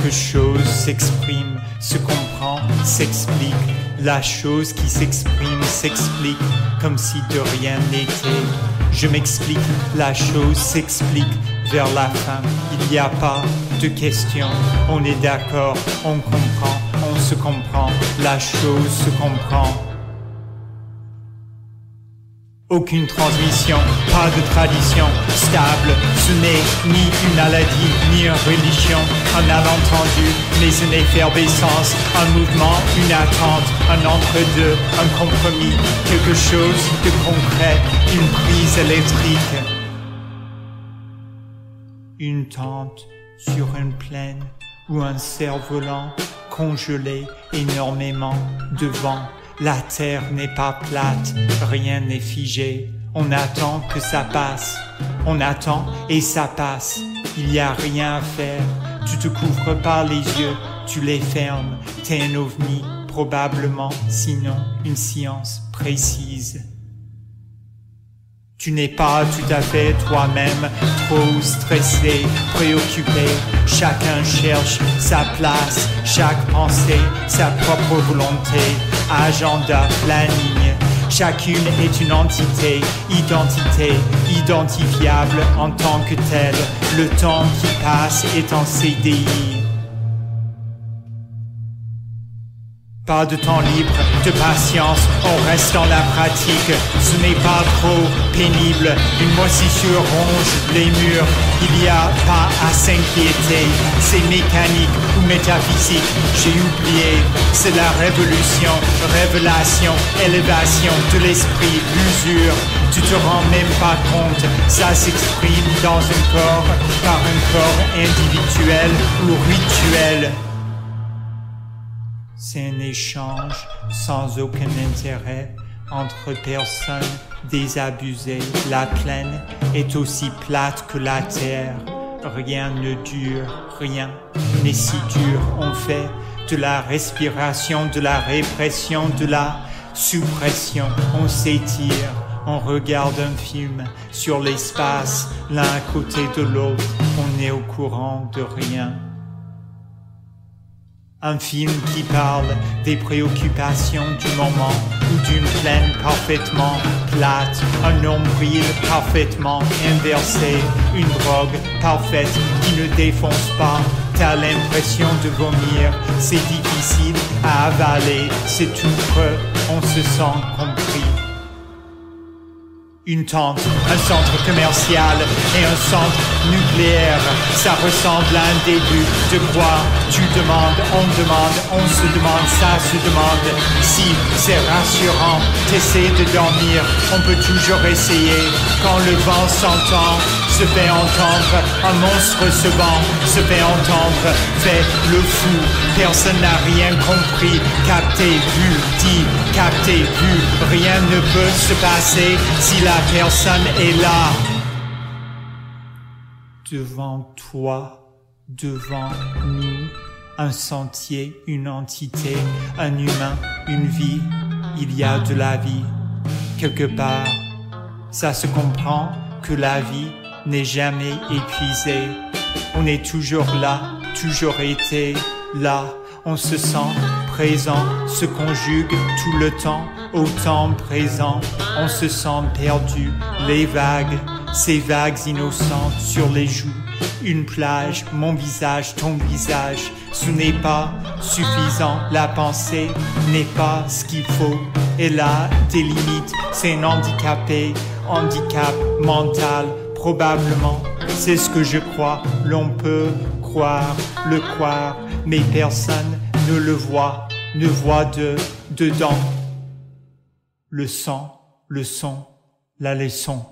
Quelque chose s'exprime, se comprend, s'explique. La chose qui s'exprime s'explique comme si de rien n'était. Je m'explique, la chose s'explique vers la fin. Il n'y a pas de question, on est d'accord, on comprend, on se comprend, la chose se comprend. Aucune transmission, pas de tradition stable, ce n'est ni une maladie, ni une religion, un malentendu, mais une effervescence, un mouvement, une attente, un entre-deux, un compromis, quelque chose de concret, une prise électrique. Une tente sur une plaine ou un cerf-volant congelé énormément de vent. La terre n'est pas plate, rien n'est figé. On attend que ça passe. On attend et ça passe. Il n'y a rien à faire. Tu te couvres pas les yeux, tu les fermes. T'es un ovni, probablement, sinon une science précise. Tu n'es pas tout à fait toi-même, trop stressé, préoccupé. Chacun cherche sa place, chaque pensée, sa propre volonté. Agenda, planning, chacune est une entité, identifiable en tant que telle. Le temps qui passe est en CDI. Pas de temps libre, de patience, on reste dans la pratique. Ce n'est pas trop pénible, une moisissure ronge les murs. Il n'y a pas à s'inquiéter, c'est mécanique ou métaphysique, j'ai oublié. C'est la révolution, révélation, élévation de l'esprit, l'usure. Tu te rends même pas compte, ça s'exprime dans un corps, par un corps individuel ou rituel. C'est un échange sans aucun intérêt entre personnes désabusées. La plaine est aussi plate que la terre. Rien ne dure, rien n'est si dur. On fait de la respiration, de la répression, de la suppression. On s'étire, on regarde un film sur l'espace, l'un à côté de l'autre. On est au courant de rien. Un film qui parle des préoccupations du moment ou d'une plaine parfaitement plate, un nombril parfaitement inversé, une drogue parfaite qui ne défonce pas. T'as l'impression de vomir, c'est difficile à avaler, c'est tout creux, on se sent compris. Une tente, un centre commercial et un centre nucléaire, ça ressemble à un début de quoi tu demandes, on se demande, ça se demande. Si c'est rassurant, t'essaies de dormir, on peut toujours essayer. Quand le vent s'entend, se fait entendre, un monstre se vend, se fait entendre, fait le fou. Personne n'a rien compris, capté, vu, dit, capté, vu. Rien ne peut se passer si la personne est là. Devant toi, devant nous, un sentier, une entité, un humain, une vie. Il y a de la vie, quelque part. Ça se comprend que la vie n'est jamais épuisée. On est toujours là, toujours été là. On se sent présent, se conjugue tout le temps au temps présent. On se sent perdu, les vagues, ces vagues innocentes sur les joues. Une plage, mon visage, ton visage. Ce n'est pas suffisant, la pensée n'est pas ce qu'il faut. Elle a des limites, c'est un handicapé, handicap mental. Probablement, c'est ce que je crois, l'on peut croire, le croire, mais personne ne le voit, ne voit dedans. Le sang, le son, la leçon.